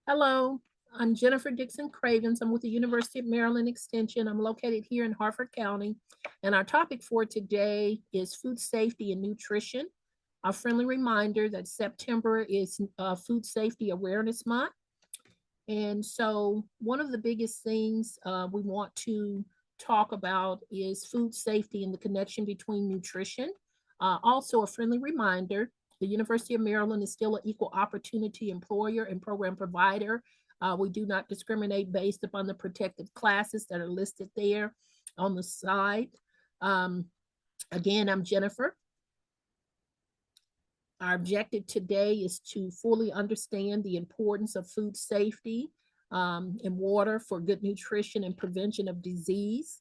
Hello, I'm Jennifer Dixon Cravens. I'm with the University of Maryland Extension. I'm located here in Harford County. And our topic for today is food safety and nutrition. A friendly reminder that September is Food Safety Awareness Month. And so, one of the biggest things we want to talk about is food safety and the connection between nutrition. Also, a friendly reminder the University of Maryland is still an equal opportunity employer and program provider. We do not discriminate based upon the protected classes that are listed there on the side. Um, Again, I'm Jennifer. Our objective today is to fully understand the importance of food safety and water for good nutrition and prevention of disease.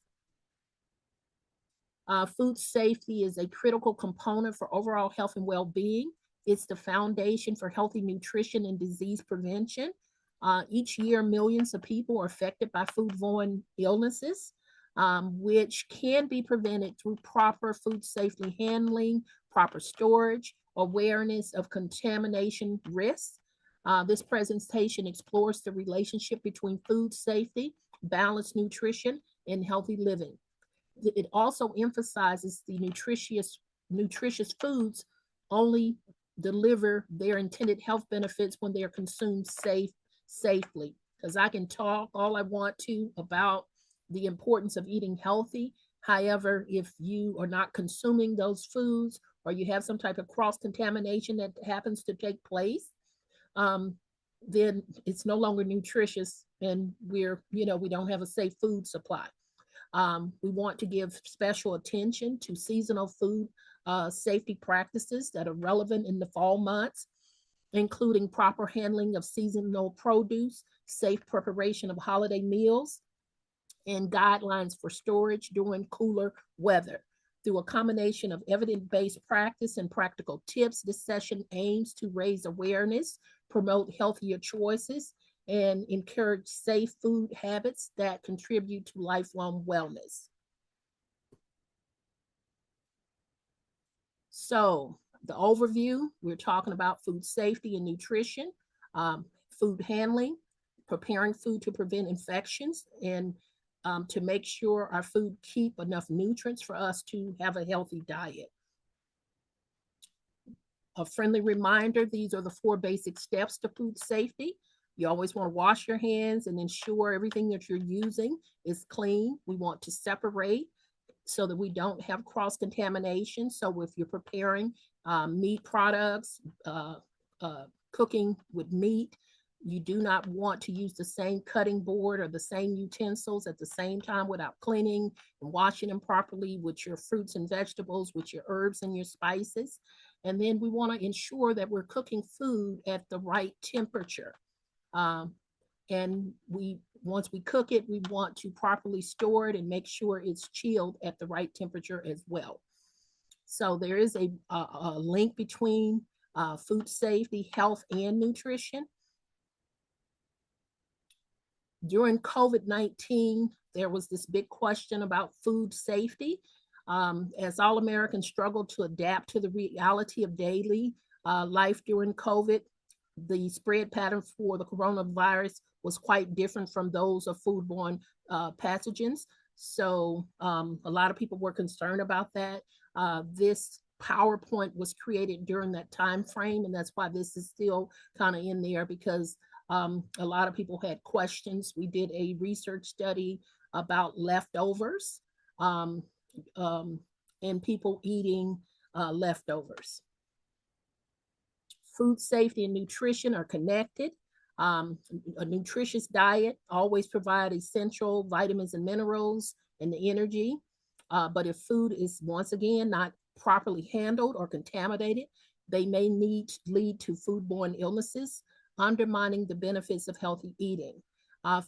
Food safety is a critical component for overall health and well-being. It's the foundation for healthy nutrition and disease prevention. Each year, millions of people are affected by foodborne illnesses, which can be prevented through proper food safety handling, proper storage, awareness of contamination risks. This presentation explores the relationship between food safety, balanced nutrition, and healthy living. It also emphasizes the nutritious foods only deliver their intended health benefits when they are consumed safely. Because I can talk all I want to about the importance of eating healthy. However, if you are not consuming those foods or you have some type of cross contamination that happens to take place, um, then it's no longer nutritious and we don't have a safe food supply. We want to give special attention to seasonal food safety practices that are relevant in the fall months, including proper handling of seasonal produce, safe preparation of holiday meals, and guidelines for storage during cooler weather. Through a combination of evidence-based practice and practical tips, this session aims to raise awareness, promote healthier choices, and encourage safe food habits that contribute to lifelong wellness. So, the overview, we're talking about food safety and nutrition, food handling, preparing food to prevent infections, and to make sure our food keep enough nutrients for us to have a healthy diet. A friendly reminder, these are the 4 basic steps to food safety. You always want to wash your hands and ensure everything that you're using is clean. We want to separate so that we don't have cross contamination. So if you're preparing meat products, cooking with meat, you do not want to use the same cutting board or the same utensils at the same time without cleaning and washing them properly with your fruits and vegetables, with your herbs and your spices. And then we want to ensure that we're cooking food at the right temperature. Um, and once we cook it, we want to properly store it and make sure it's chilled at the right temperature as well. So there is a link between food safety, health, and nutrition. During COVID-19, there was this big question about food safety. As all Americans struggled to adapt to the reality of daily life during COVID, the spread pattern for the coronavirus was quite different from those of foodborne pathogens. So a lot of people were concerned about that. This PowerPoint was created during that time frame, and that's why this is still kind of in there because a lot of people had questions. We did a research study about leftovers um, um, and people eating leftovers. Food safety and nutrition are connected. A nutritious diet always provides essential vitamins and minerals and the energy. But if food is once again not properly handled or contaminated, they may lead to foodborne illnesses, undermining the benefits of healthy eating.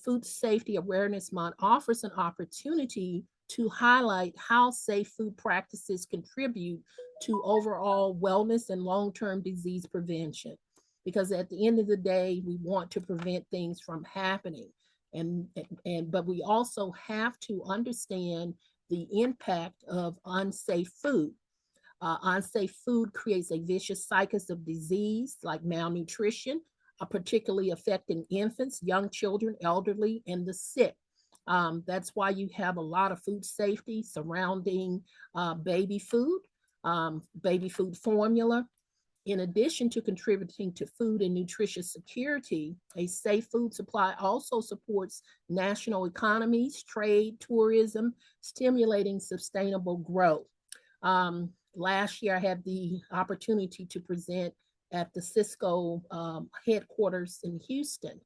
Food Safety Awareness Month offers an opportunity to highlight how safe food practices contribute to overall wellness and long-term disease prevention. Because at the end of the day, we want to prevent things from happening. But we also have to understand the impact of unsafe food. Unsafe food creates a vicious cycle of disease like malnutrition, particularly affecting infants, young children, elderly, and the sick. That's why you have a lot of food safety surrounding baby food formula. In addition to contributing to food and nutritious security, a safe food supply also supports national economies, trade, tourism, stimulating sustainable growth. Last year, I had the opportunity to present at the Cisco headquarters in Houston,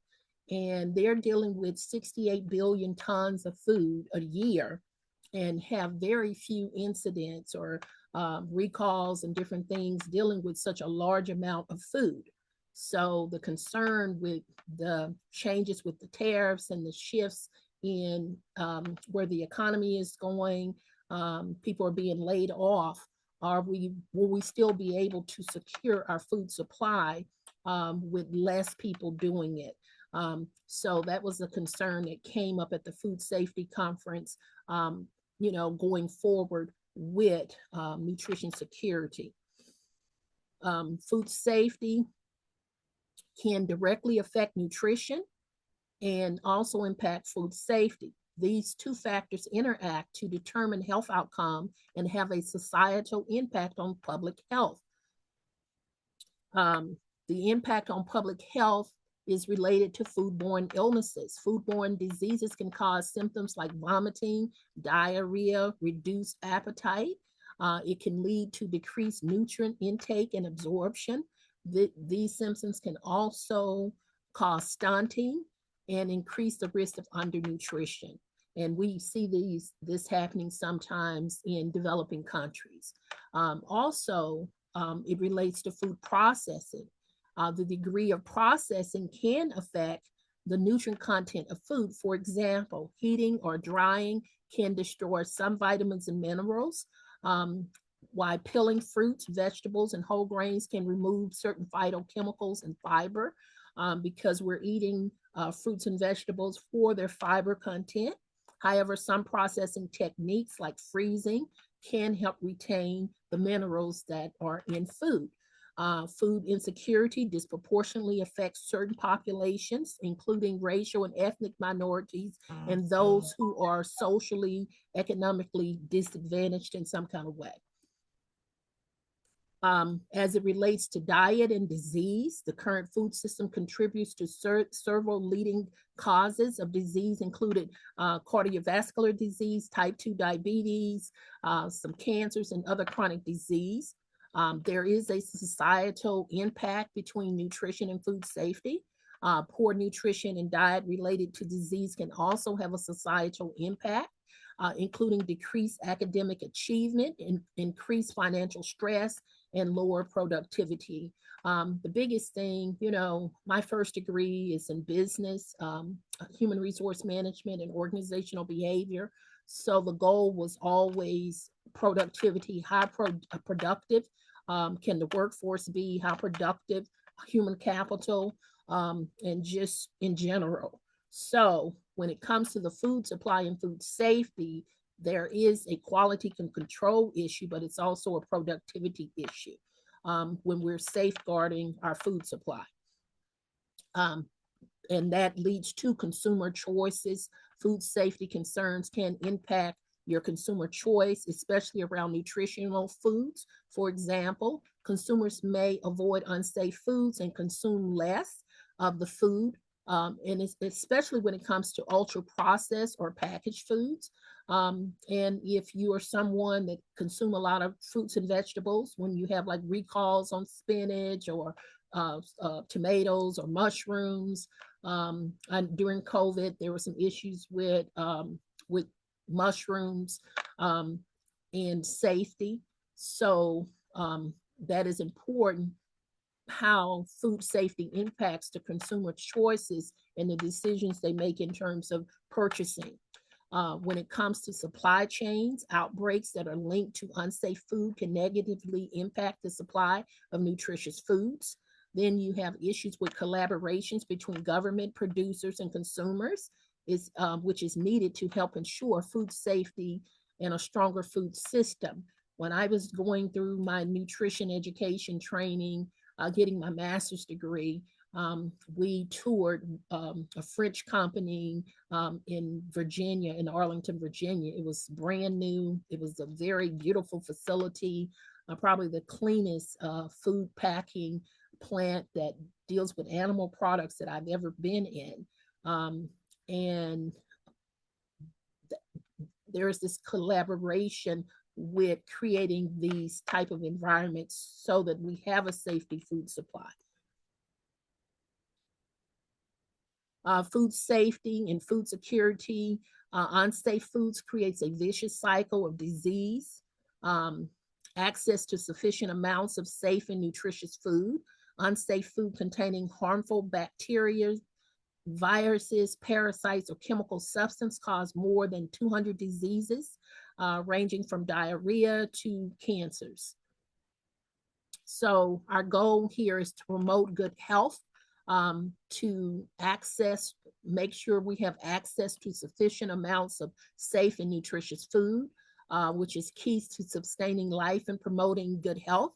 and they're dealing with 68 billion tons of food a year and have very few incidents or recalls and different things dealing with such a large amount of food. So the concern with the changes with the tariffs and the shifts in where the economy is going, people are being laid off. Will we still be able to secure our food supply with less people doing it? So that was a concern that came up at the food safety conference, going forward with nutrition security. Food safety can directly affect nutrition and also impact food safety. These two factors interact to determine health outcome and have a societal impact on public health. The impact on public health is related to foodborne illnesses. Foodborne diseases can cause symptoms like vomiting, diarrhea, reduced appetite. It can lead to decreased nutrient intake and absorption. These symptoms can also cause stunting and increase the risk of undernutrition. And we see this happening sometimes in developing countries. It relates to food processing. The degree of processing can affect the nutrient content of food. For example, heating or drying can destroy some vitamins and minerals, while peeling fruits, vegetables, and whole grains can remove certain phytochemicals and fiber, because we're eating fruits and vegetables for their fiber content. However, some processing techniques like freezing can help retain the minerals that are in food. Food insecurity disproportionately affects certain populations, including racial and ethnic minorities and those who are socially, economically disadvantaged in some kind of way. As it relates to diet and disease, the current food system contributes to several leading causes of disease, including cardiovascular disease, type 2 diabetes, some cancers, and other chronic disease. There is a societal impact between nutrition and food safety. Poor nutrition and diet related to disease can also have a societal impact, including decreased academic achievement, increased financial stress, and lower productivity. The biggest thing, my first degree is in business, human resource management, and organizational behavior. So the goal was always productivity, productive. Can the workforce be? How productive? Human capital, and just in general. So when it comes to the food supply and food safety, there is a quality control issue, but it's also a productivity issue when we're safeguarding our food supply. And that leads to consumer choices. Food safety concerns can impact your consumer choice, especially around nutritional foods. For example, consumers may avoid unsafe foods and consume less of the food, and especially when it comes to ultra processed or packaged foods. And if you are someone that consume a lot of fruits and vegetables, when you have like recalls on spinach or tomatoes or mushrooms, and during COVID, there were some issues with mushrooms and safety. So that is important, how food safety impacts the consumer choices and the decisions they make in terms of purchasing. When it comes to supply chains, outbreaks that are linked to unsafe food can negatively impact the supply of nutritious foods. Then you have issues with collaborations between government, producers, and consumers, which is needed to help ensure food safety and a stronger food system. When I was going through my nutrition education training, getting my master's degree, We toured a French company in Virginia, in Arlington, Virginia. It was brand new. It was a very beautiful facility, probably the cleanest food packing plant that deals with animal products that I've ever been in. And there's this collaboration with creating these type of environments so that we have a safety food supply. Food safety and food security. Unsafe foods creates a vicious cycle of disease. Um, Access to sufficient amounts of safe and nutritious food. Unsafe food containing harmful bacteria, viruses, parasites, or chemical substance cause more than 200 diseases, ranging from diarrhea to cancers. So our goal here is to promote good health, to make sure we have access to sufficient amounts of safe and nutritious food, which is key to sustaining life and promoting good health.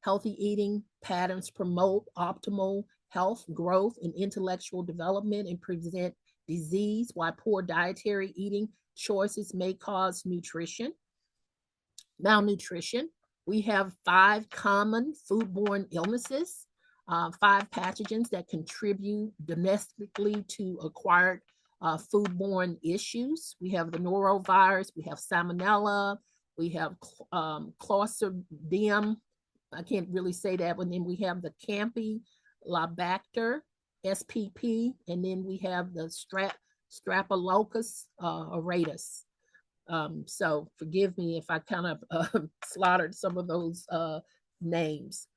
Healthy eating patterns promote optimal health, growth, and intellectual development and prevent disease, while poor dietary eating choices may cause malnutrition. We have 5 common foodborne illnesses, 5 pathogens that contribute domestically to acquired foodborne issues. We have the norovirus, we have salmonella, we have clostridium. I can't really say that, but then we have the Campylobacter, SPP, and then we have the Streptococcus aureus. So forgive me if I kind of slaughtered some of those names.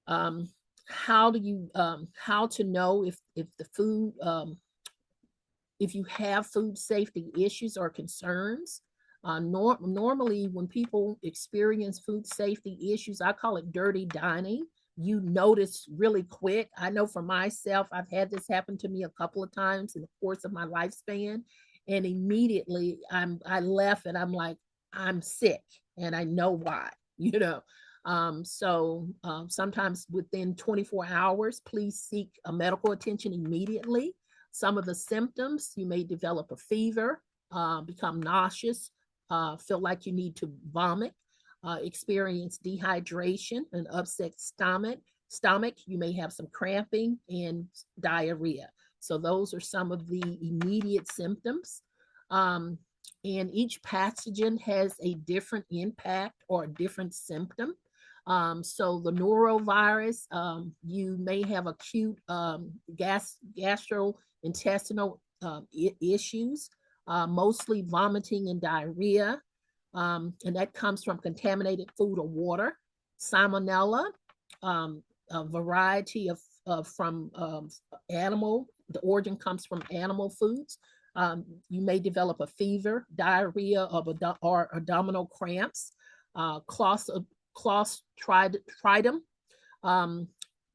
How to know if the food, if you have food safety issues or concerns? Normally, when people experience food safety issues, I call it dirty dining. You notice really quick. I know for myself, I've had this happen to me a couple of times in the course of my lifespan, and immediately I left and I'm like, I'm sick, and I know why. Sometimes within 24 hours, please seek a medical attention immediately. Some of the symptoms: you may develop a fever, become nauseous, feel like you need to vomit, experience dehydration, an upset stomach. You may have some cramping and diarrhea. So those are some of the immediate symptoms. And each pathogen has a different impact or a different symptom. So the norovirus, you may have acute gastrointestinal issues, mostly vomiting and diarrhea, and that comes from contaminated food or water. Salmonella, a variety of from animal. The origin comes from animal foods. You may develop a fever, diarrhea, or abdominal cramps. Clostridium,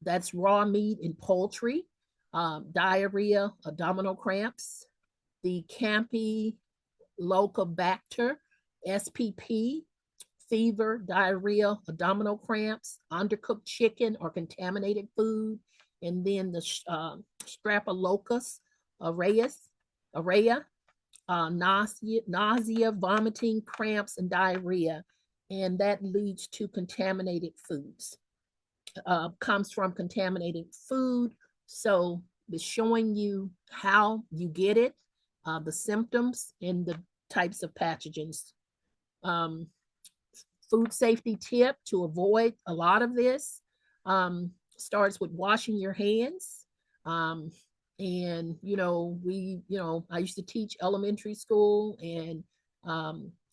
that's raw meat and poultry. Diarrhea, abdominal cramps. The Campylobacter, SPP, fever, diarrhea, abdominal cramps, undercooked chicken or contaminated food, and then the Streptococcus aureus, nausea, vomiting, cramps, and diarrhea, and that leads to contaminated foods. Comes from contaminated food, so it's showing you how you get it, the symptoms, and the types of pathogens. Food safety tip to avoid a lot of this starts with washing your hands. And I used to teach elementary school, and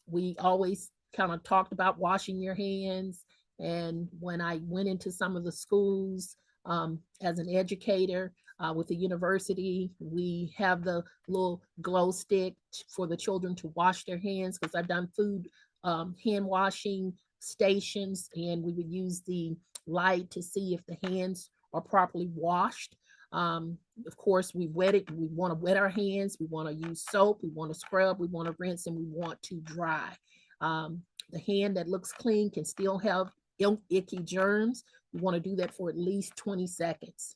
we always kind of talked about washing your hands. And when I went into some of the schools as an educator with the university, we have the little glow stick for the children to wash their hands, because I've done food hand washing stations, and we would use the light to see if the hands are properly washed. Of course, we want to wet our hands, we want to use soap, we want to scrub, we want to rinse, and we want to dry. The hand that looks clean can still have icky germs. We want to do that for at least 20 seconds.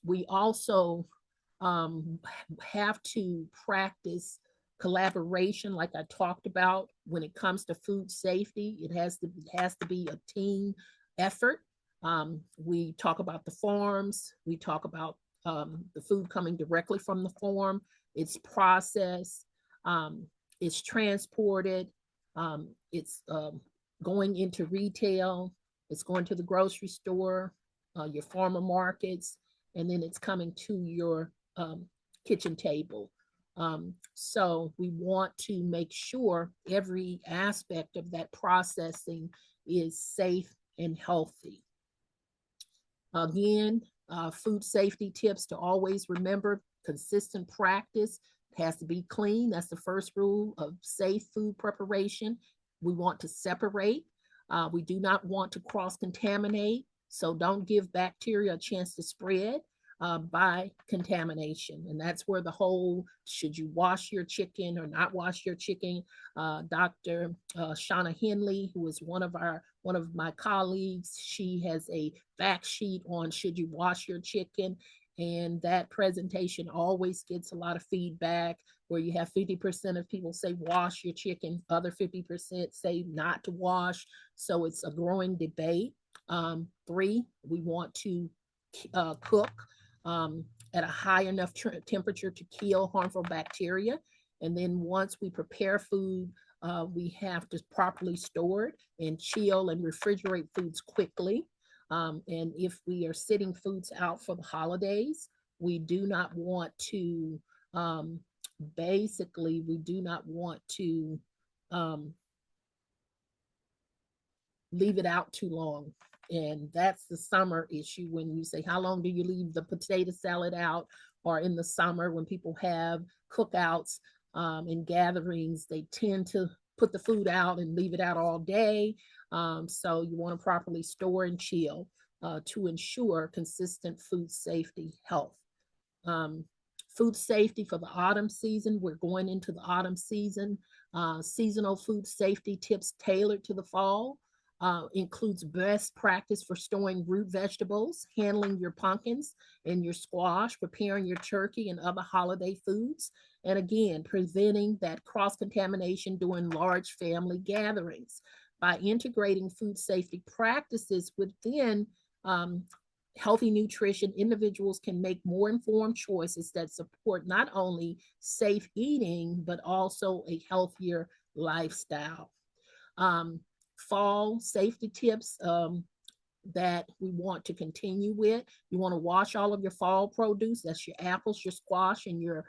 We also um, have to practice collaboration, like I talked about. When it comes to food safety, it has to be a team effort. We talk about the farms. We talk about the food coming directly from the farm. It's processed. Um, it's transported. It's going into retail. It's going to the grocery store, your farmer markets, and then it's coming to your kitchen table. So we want to make sure every aspect of that processing is safe and healthy. Again, food safety tips to always remember: consistent practice. It has to be clean. That's the first rule of safe food preparation. We want to separate. We do not want to cross contaminate. So don't give bacteria a chance to spread by contamination. And that's where the whole should you wash your chicken or not wash your chicken. Dr. Shauna Henley, who is one of my colleagues, she has a fact sheet on should you wash your chicken. And that presentation always gets a lot of feedback, where you have 50% of people say wash your chicken, other 50% say not to wash. So it's a growing debate. Three, we want to cook at a high enough temperature to kill harmful bacteria. And then once we prepare food, we have to properly store it and chill and refrigerate foods quickly. And if we are sitting foods out for the holidays, we do not want to, um, basically, we do not want to um, leave it out too long. And that's the summer issue when you say, how long do you leave the potato salad out? Or in the summer when people have cookouts and gatherings, they tend to put the food out and leave it out all day. So you want to properly store and chill to ensure consistent food safety health. Um, Food safety for the autumn season. We're going into the autumn season. Seasonal food safety tips tailored to the fall includes best practice for storing root vegetables, handling your pumpkins and your squash, preparing your turkey and other holiday foods, and again, preventing that cross contamination during large family gatherings. By integrating food safety practices within um, healthy nutrition, individuals can make more informed choices that support not only safe eating, but also a healthier lifestyle. Um, Fall safety tips that we want to continue with. You want to wash all of your fall produce. That's your apples, your squash, and your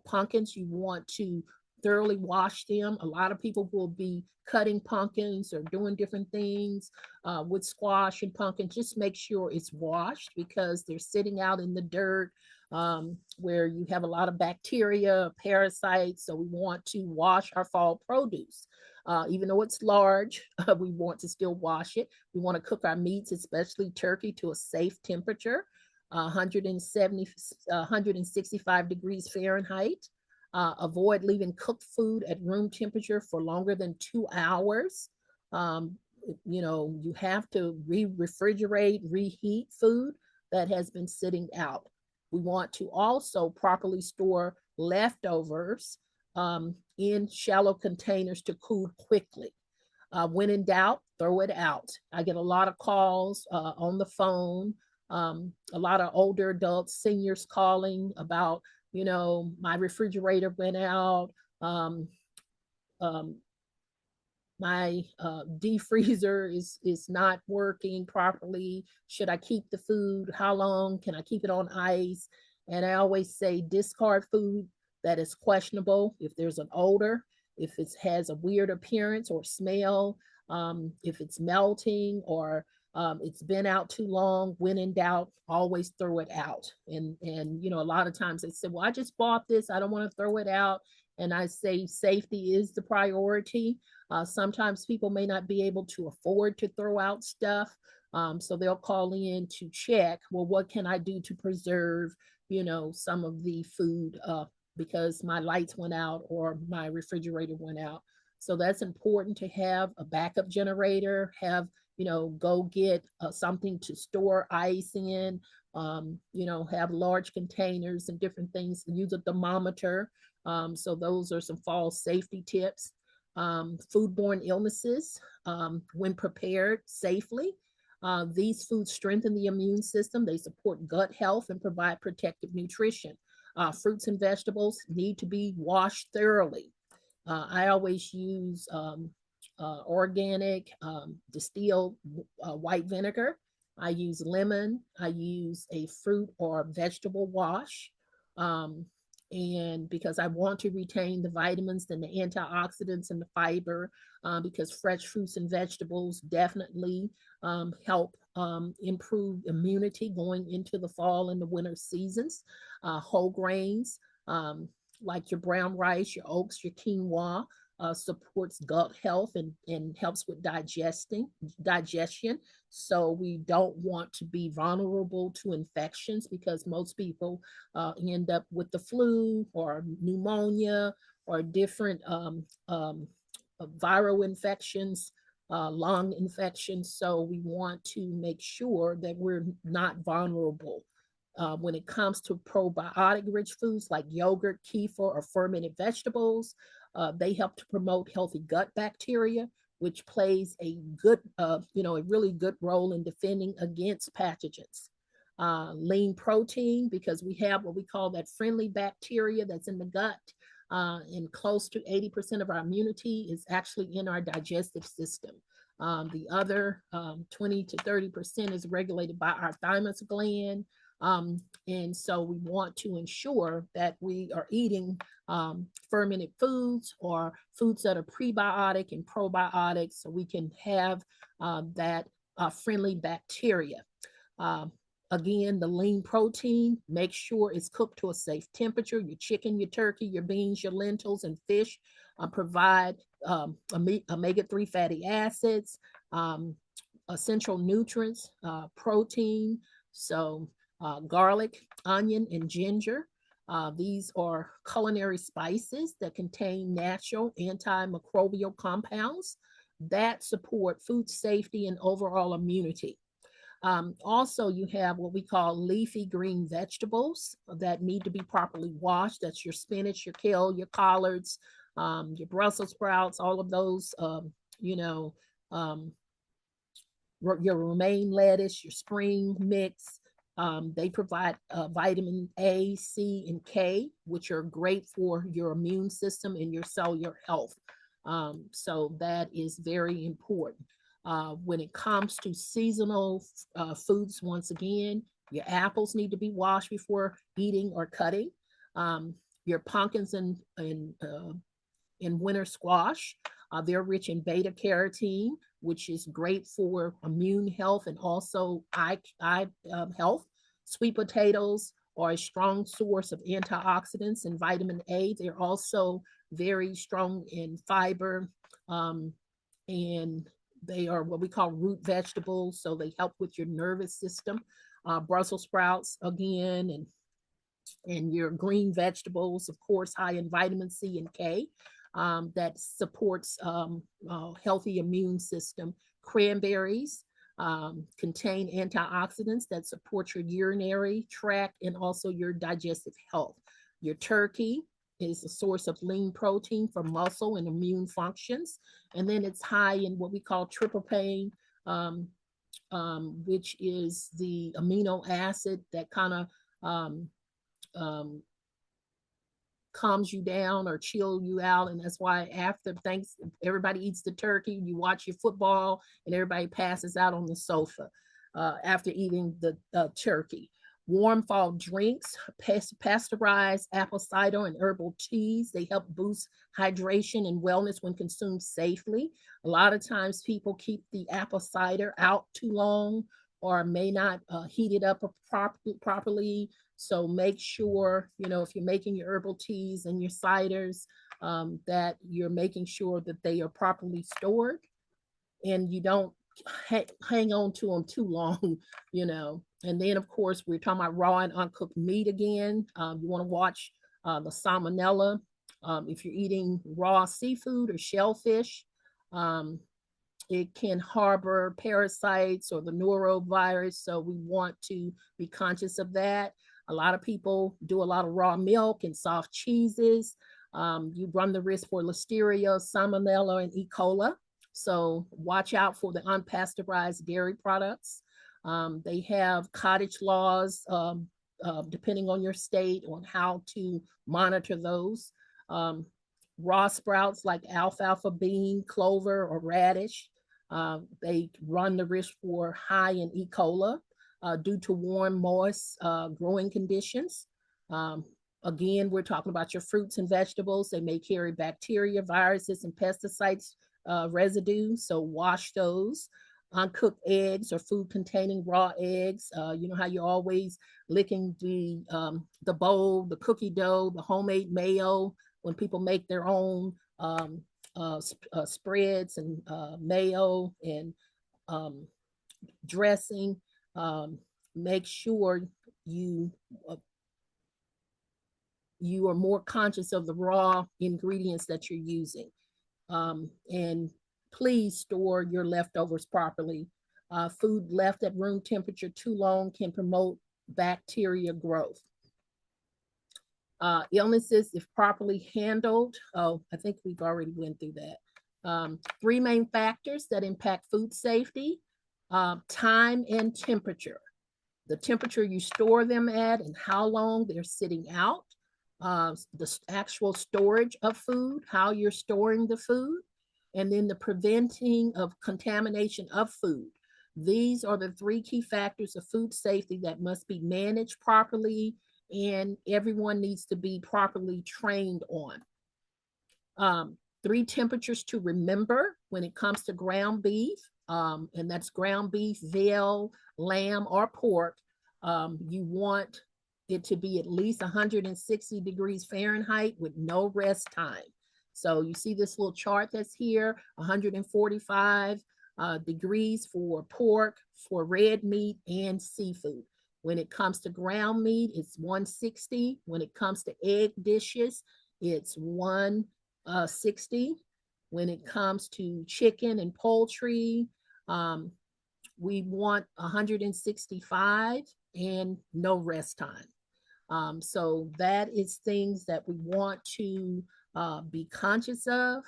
pumpkins. You want to thoroughly wash them. A lot of people will be cutting pumpkins or doing different things with squash and pumpkin. Just make sure it's washed because they're sitting out in the dirt where you have a lot of bacteria, parasites. So we want to wash our fall produce. Even though it's large, we want to still wash it. We want to cook our meats, especially turkey, to a safe temperature, 170, 165 degrees Fahrenheit. Avoid leaving cooked food at room temperature for longer than 2 hours. Um, you have to refrigerate, reheat food that has been sitting out. We want to also properly store leftovers in shallow containers to cool quickly. When in doubt, throw it out. I get a lot of calls on the phone, a lot of older adults, seniors calling about, my refrigerator went out. Um, um, my defreezer is not working properly. Should I keep the food? How long can I keep it on ice? And I always say discard food that is questionable. If there's an odor, if it has a weird appearance or smell, if it's melting or it's been out too long, when in doubt, always throw it out. And a lot of times they say, well, I just bought this, I don't want to throw it out. And I say safety is the priority. Sometimes people may not be able to afford to throw out stuff. So they'll call in to check, well, what can I do to preserve, some of the food because my lights went out or my refrigerator went out. So that's important to have a backup generator, go get something to store ice in have large containers and different things. Use a thermometer. So those are some fall safety tips. Foodborne illnesses, when prepared safely. These foods strengthen the immune system. They support gut health and provide protective nutrition. Fruits and vegetables need to be washed thoroughly. I always use organic distilled white vinegar. I use lemon. I use a fruit or vegetable wash. Um, and because I want to retain the vitamins and the antioxidants and the fiber, because fresh fruits and vegetables definitely help improve immunity going into the fall and the winter seasons. Whole grains, like your brown rice, your oats, your quinoa, supports gut health and helps with digestion. So we don't want to be vulnerable to infections because most people end up with the flu or pneumonia or different viral infections, lung infections. So we want to make sure that we're not vulnerable. When it comes to probiotic rich foods like yogurt, kefir, or fermented vegetables, they help to promote healthy gut bacteria, which plays a really good role in defending against pathogens. Lean protein, because we have what we call that friendly bacteria that's in the gut, and close to 80% of our immunity is actually in our digestive system. The other 20 to 30% is regulated by our thymus gland. And so we want to ensure that we are eating fermented foods or foods that are prebiotic and probiotic so we can have that friendly bacteria. Uh, Again, the lean protein, make sure it's cooked to a safe temperature. Your chicken, your turkey, your beans, your lentils, and fish provide omega-3 fatty acids, essential nutrients, protein. So garlic, onion, and ginger. These are culinary spices that contain natural antimicrobial compounds that support food safety and overall immunity. Also, you have what we call leafy green vegetables that need to be properly washed. That's your spinach, your kale, your collards, your Brussels sprouts, all of those, you know, um, your romaine lettuce, your spring mix. They provide vitamin A, C, and K, which are great for your immune system and your cellular health. So that is very important. When it comes to seasonal foods, once again, your apples need to be washed before eating or cutting. Um, your pumpkins and winter squash. They're rich in beta carotene, which is great for immune health and also eye health. Sweet potatoes are a strong source of antioxidants and vitamin A. They're also very strong in fiber, um, and they are what we call root vegetables, so they help with your nervous system. Brussels sprouts, again, and your green vegetables, of course, high in vitamin C and K, that supports healthy immune system. Cranberries contain antioxidants that support your urinary tract and also your digestive health. Your turkey is a source of lean protein for muscle and immune functions. And then it's high in what we call tryptophan, um, which is the amino acid that kind of um, um, calms you down or chill you out. And that's why after thanks, everybody eats the turkey, you watch your football, and everybody passes out on the sofa after eating the turkey. Warm fall drinks, pasteurized apple cider and herbal teas, they help boost hydration and wellness when consumed safely. A lot of times people keep the apple cider out too long or may not heat it up properly. So make sure, if you're making your herbal teas and your ciders, that you're making sure that they are properly stored and you don't hang on to them too long, And then, of course, we're talking about raw and uncooked meat again. You want to watch the salmonella if you're eating raw seafood or shellfish. Um, It can harbor parasites or the norovirus, so we want to be conscious of that. A lot of people do a lot of raw milk and soft cheeses. You run the risk for listeria, salmonella, and E. coli. So watch out for the unpasteurized dairy products. They have cottage laws, depending on your state, on how to monitor those. Um, Raw sprouts like alfalfa bean, clover, or radish, they run the risk for high in E. coli due to warm, moist growing conditions. Um, Again, we're talking about your fruits and vegetables. They may carry bacteria, viruses, and pesticides residue, so wash those. Uncooked eggs or food containing raw eggs. You know how you're always licking the bowl, the cookie dough, the homemade mayo when people make their own spreads and mayo and um, dressing. Um, Make sure you uh, you are more conscious of the raw ingredients that you're using. And please store your leftovers properly. Food left at room temperature too long can promote bacteria growth. Illnesses, if properly handled, oh, I think we've already went through that. Three main factors that impact food safety: time and temperature. The temperature you store them at and how long they're sitting out, the actual storage of food, how you're storing the food, and then the preventing of contamination of food. These are the three key factors of food safety that must be managed properly, and everyone needs to be properly trained on. Three temperatures to remember when it comes to ground beef, and that's ground beef, veal, lamb, or pork. You want it to be at least 160 degrees Fahrenheit with no rest time. So you see this little chart that's here: 145 degrees for pork, for red meat, and seafood. When it comes to ground meat, it's 160. When it comes to egg dishes, it's 160. When it comes to chicken and poultry, we want 165 and no rest time. So that is things that we want to be conscious of.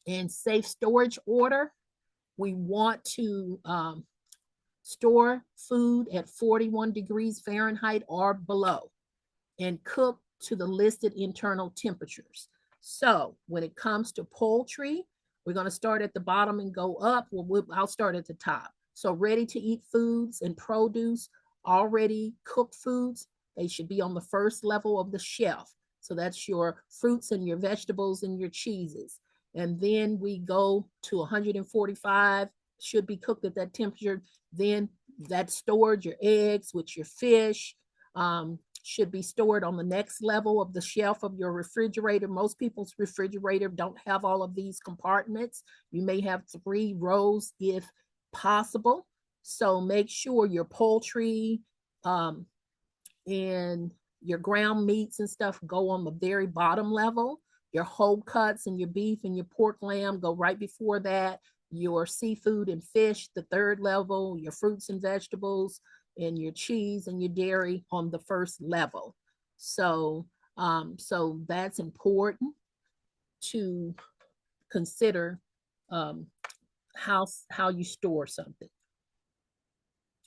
And safe storage order, we want to store food at 41 degrees Fahrenheit or below and cook to the listed internal temperatures. So when it comes to poultry, we're going to start at the bottom and go up. I'll start at the top. So ready to eat foods and produce, already cooked foods, they should be on the first level of the shelf. So that's your fruits and your vegetables and your cheeses. And then we go to 145, should be cooked at that temperature. Then that stored your eggs with your fish, should be stored on the next level of the shelf of your refrigerator. Most people's refrigerator don't have all of these compartments. You may have 3 rows if possible. So make sure your poultry and your ground meats and stuff go on the very bottom level. Your whole cuts and your beef and your pork, lamb go right before that. Your seafood and fish, the third level. Your fruits and vegetables and your cheese and your dairy on the first level. So that's important to consider how you store something.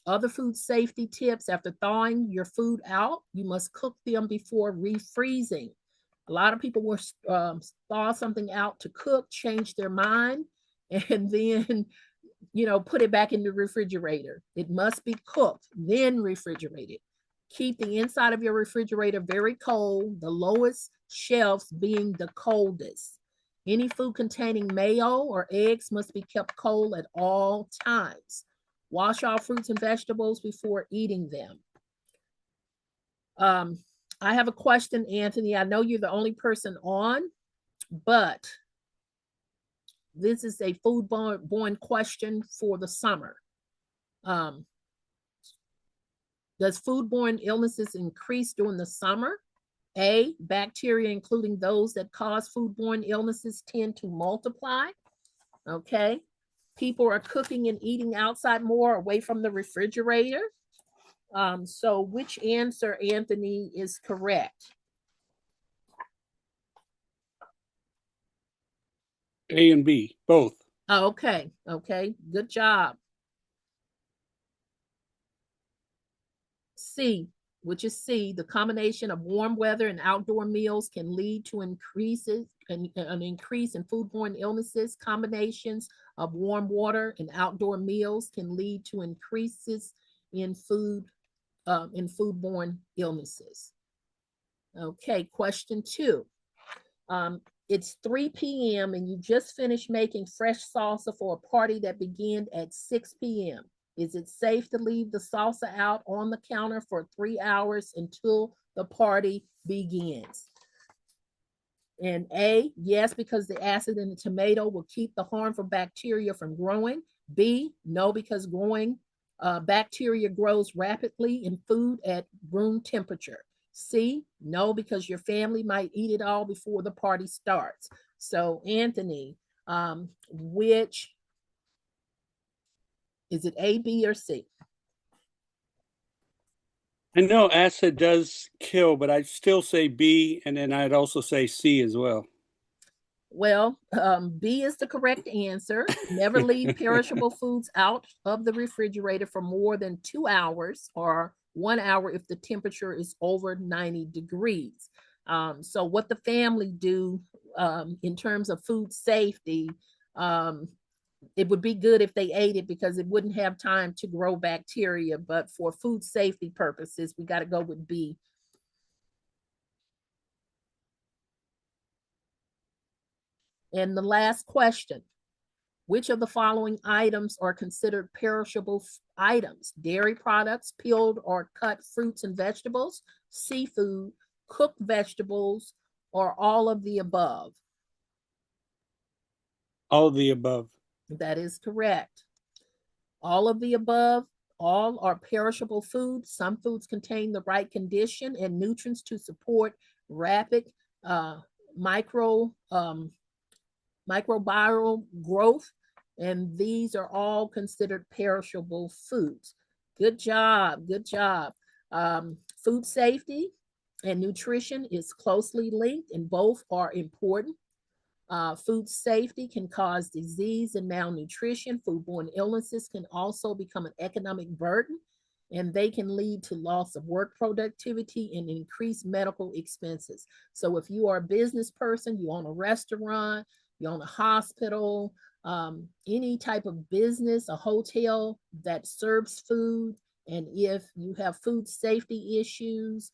Other food safety tips: after thawing your food out, you must cook them before refreezing. A lot of people will thaw something out to cook, change their mind, and then put it back in the refrigerator. It must be cooked, then refrigerated. Keep the inside of your refrigerator very cold, the lowest shelves being the coldest. Any food containing mayo or eggs must be kept cold at all times. Wash all fruits and vegetables before eating them. I have a question, Anthony. I know you're the only person on, but this is a foodborne question for the summer. Does foodborne illnesses increase during the summer? A, bacteria, including those that cause foodborne illnesses, tend to multiply. Okay. People are cooking and eating outside more, away from the refrigerator. So which answer, Anthony, is correct? A and B, both. Okay. Okay. Good job. C, which is C, the combination of warm weather and outdoor meals can lead to an increase in foodborne illnesses. Combinations of warm water and outdoor meals can lead to increases in foodborne illnesses. Okay, question 2. It's 3 p.m. and you just finished making fresh salsa for a party that began at 6 p.m. Is it safe to leave the salsa out on the counter for 3 hours until the party begins? And A, yes, because the acid in the tomato will keep the harmful bacteria from growing. B, no, because bacteria grows rapidly in food at room temperature. C, no, because your family might eat it all before the party starts. So, Anthony, which is it, A, B, or C? I know acid does kill, but I'd still say B, and then I'd also say C as well. Well, B is the correct answer. Never leave perishable foods out of the refrigerator for more than 2 hours, or 1 hour if the temperature is over 90 degrees. So what the family do in terms of food safety, it would be good if they ate it because it wouldn't have time to grow bacteria. But for food safety purposes, we got to go with B. And the last question, which of the following items are considered perishable items? Dairy products, peeled or cut fruits and vegetables, seafood, cooked vegetables, or all of the above? All of the above. That is correct. All of the above. All are perishable foods. Some foods contain the right condition and nutrients to support rapid micro microbial growth, and these are all considered perishable foods. Good job. Good job. Food safety and nutrition is closely linked, and both are important. Food safety can cause disease and malnutrition. Foodborne illnesses can also become an economic burden, and they can lead to loss of work productivity and increased medical expenses. So if you are a business person, you own a restaurant, you own a hospital, any type of business, a hotel that serves food, and if you have food safety issues,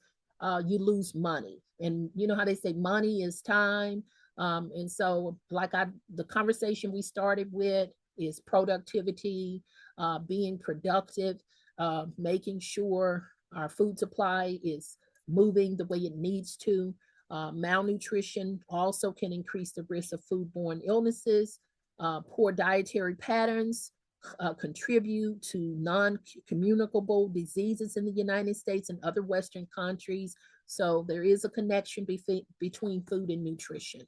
you lose money. And you know how they say money is time. And so, the conversation we started with is productivity, being productive, making sure our food supply is moving the way it needs to. Malnutrition also can increase the risk of foodborne illnesses. Poor dietary patterns contribute to non-communicable diseases in the United States and other Western countries. So there is a connection between food and nutrition.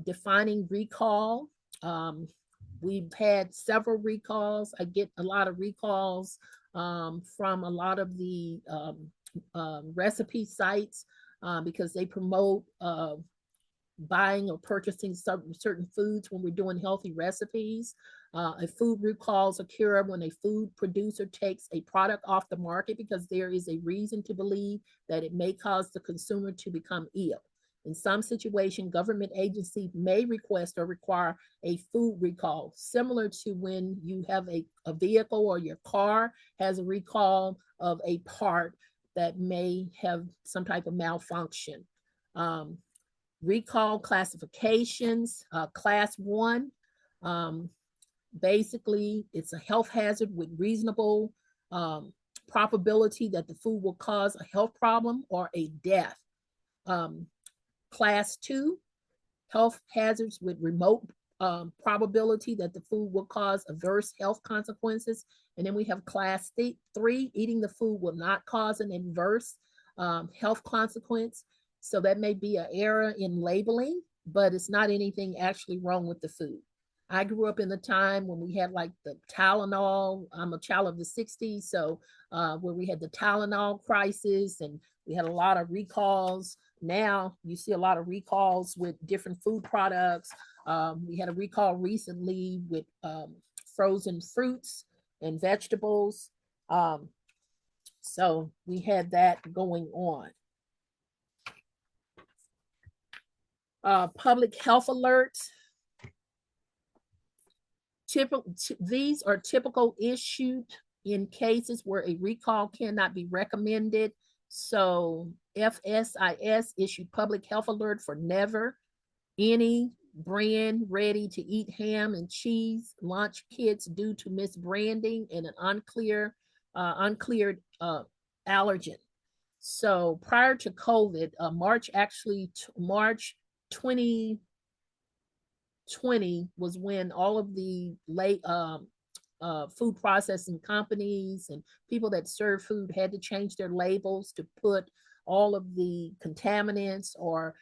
Defining recall. We've had several recalls. I get a lot of recalls from a lot of the recipe sites because they promote buying or purchasing certain foods when we're doing healthy recipes. A food recalls occur when a food producer takes a product off the market because there is a reason to believe that it may cause the consumer to become ill. In some situations, government agencies may request or require a food recall, similar to when you have a vehicle or your car has a recall of a part that may have some type of malfunction. Recall classifications, class 1, basically it's a health hazard with reasonable probability that the food will cause a health problem or a death. Class 2, health hazards with remote probability that the food will cause adverse health consequences. And then we have class 3, eating the food will not cause an adverse health consequence. So that may be an error in labeling, but it's not anything actually wrong with the food. I grew up in the time when we had like the Tylenol. I'm a child of the 60s, so where we had the Tylenol crisis and we had a lot of recalls. Now you see a lot of recalls with different food products. We had a recall recently with frozen fruits and vegetables. Um, so we had that going on. Public health alerts. These are typical issued in cases where a recall cannot be recommended. So FSIS issued public health alert for never any brand ready to eat ham and cheese launch kits due to misbranding and an uncleared allergen. So prior to COVID, March 2020 was when all of the food processing companies and people that serve food had to change their labels to put all of the contaminants or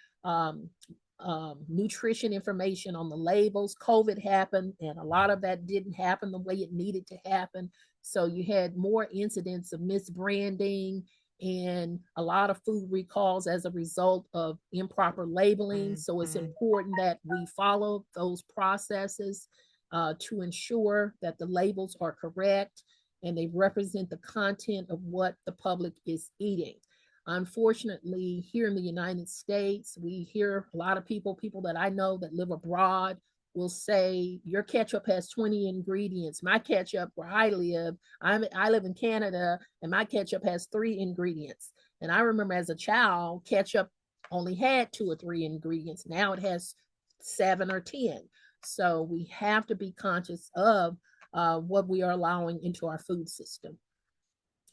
nutrition information on the labels. COVID happened, and a lot of that didn't happen the way it needed to happen. So you had more incidents of misbranding and a lot of food recalls as a result of improper labeling. So it's important that we follow those processes to ensure that the labels are correct and they represent the content of what the public is eating. Unfortunately, here in the United States, we hear a lot of people that I know that live abroad will say your ketchup has 20 ingredients. My ketchup, where I live, I live in Canada, and my ketchup has 3 ingredients. And I remember as a child, ketchup only had 2 or 3 ingredients. Now it has 7 or 10. So we have to be conscious of what we are allowing into our food system.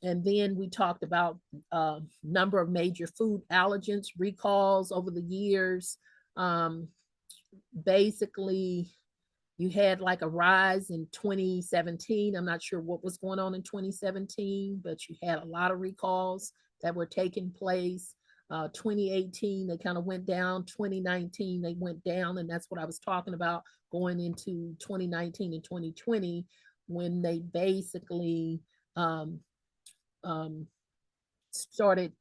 And then we talked about a number of major food allergens, recalls over the years. Basically, you had like a rise in 2017. I'm not sure what was going on in 2017, but you had a lot of recalls that were taking place. 2018, they kind of went down. 2019, they went down. And that's what I was talking about going into 2019 and 2020 when they basically started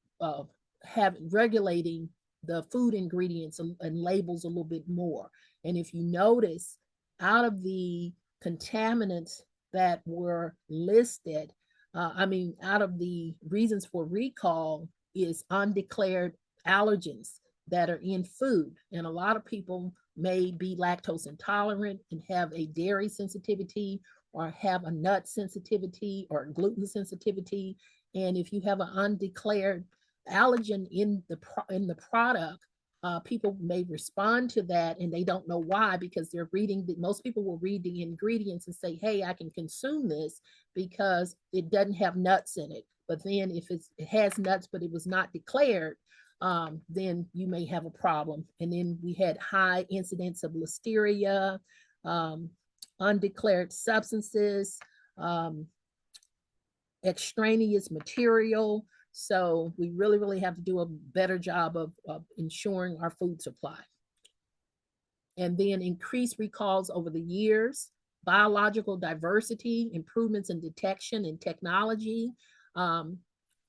regulating the food ingredients and labels a little bit more. And if you notice, out of the contaminants that were listed, out of the reasons for recall is undeclared allergens that are in food. And a lot of people may be lactose intolerant and have a dairy sensitivity or have a nut sensitivity or gluten sensitivity. And if you have an undeclared allergen in the product, people may respond to that and they don't know why, because they're reading most people will read the ingredients and say, hey, I can consume this because it doesn't have nuts in it. But then if it has nuts but it was not declared, then you may have a problem. And then we had high incidence of listeria, undeclared substances, extraneous material. So we really, really have to do a better job of ensuring our food supply. And then increased recalls over the years, biological diversity, improvements in detection and technology,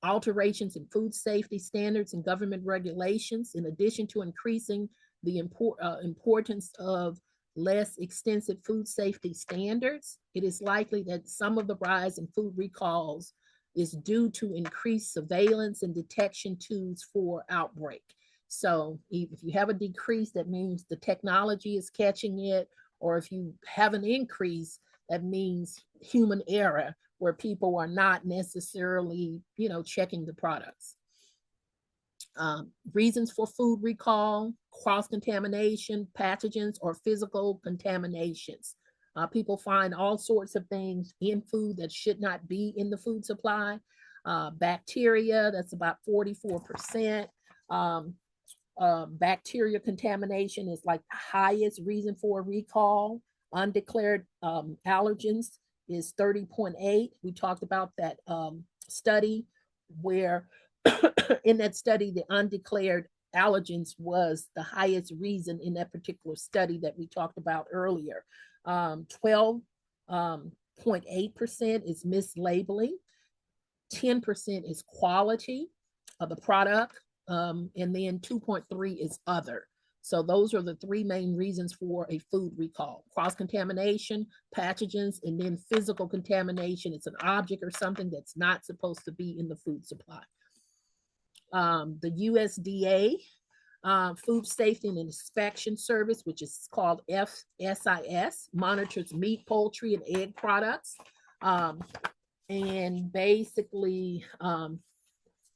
alterations in food safety standards and government regulations, in addition to increasing the importance of less extensive food safety standards. It is likely that some of the rise in food recalls is due to increased surveillance and detection tools for outbreak. So if you have a decrease, that means the technology is catching it, or if you have an increase, that means human error, where people are not necessarily, checking the products. Reasons for food recall: cross-contamination, pathogens, or physical contaminations. People find all sorts of things in food that should not be in the food supply. Bacteria, that's about 44%. Bacteria contamination is like the highest reason for a recall. Undeclared allergens is 30.8. We talked about that study where in that study, the undeclared allergens was the highest reason in that particular study that we talked about earlier. 12.8% is mislabeling, 10% is quality of the product, and then 2.3 is other. So those are the three main reasons for a food recall: cross-contamination, pathogens, and then physical contamination. It's an object or something that's not supposed to be in the food supply. The USDA Food Safety and Inspection Service, which is called FSIS, monitors meat, poultry, and egg products. And basically,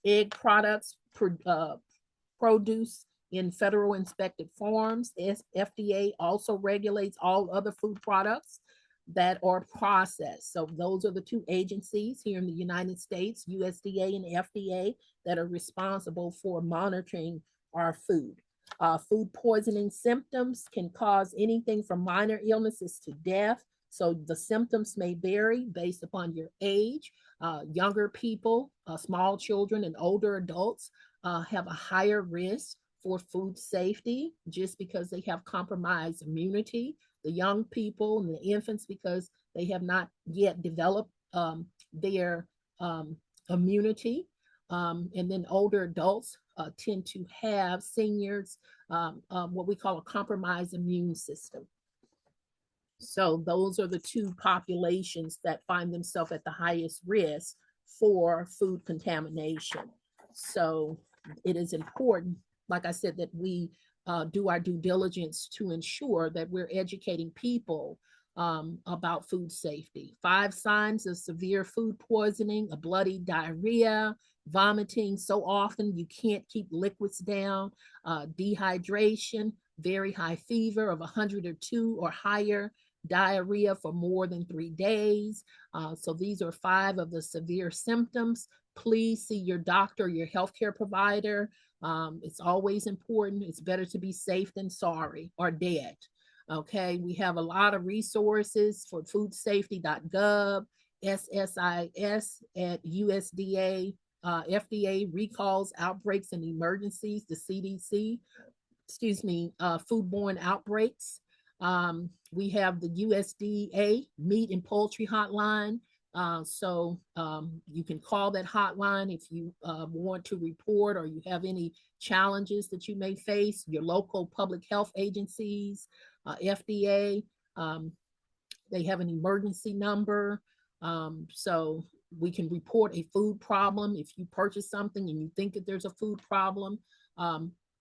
egg products produce in federal inspected farms. FDA also regulates all other food products that are processed. So those are the two agencies here in the United States, USDA and FDA, that are responsible for monitoring our food. Food poisoning symptoms can cause anything from minor illnesses to death. So the symptoms may vary based upon your age. Younger people, small children, and older adults have a higher risk for food safety just because they have compromised immunity. The young people and the infants, because they have not yet developed their immunity. And then older adults tend to have, seniors, what we call a compromised immune system. So those are the two populations that find themselves at the highest risk for food contamination. So it is important, like I said, that we do our due diligence to ensure that we're educating people about food safety. 5 signs of severe food poisoning: a bloody diarrhea, vomiting so often you can't keep liquids down, dehydration, very high fever of 102 or higher, diarrhea for more than 3 days. So these are 5 of the severe symptoms. Please see your doctor, your healthcare provider. It's always important. It's better to be safe than sorry or dead. Okay, we have a lot of resources for foodsafety.gov, SSIS at USDA, FDA recalls, outbreaks, and emergencies, the CDC, foodborne outbreaks. We have the USDA meat and poultry hotline. So you can call that hotline if you want to report or you have any challenges that you may face. Your local public health agencies, FDA, they have an emergency number. So we can report a food problem if you purchase something and you think that there's a food problem.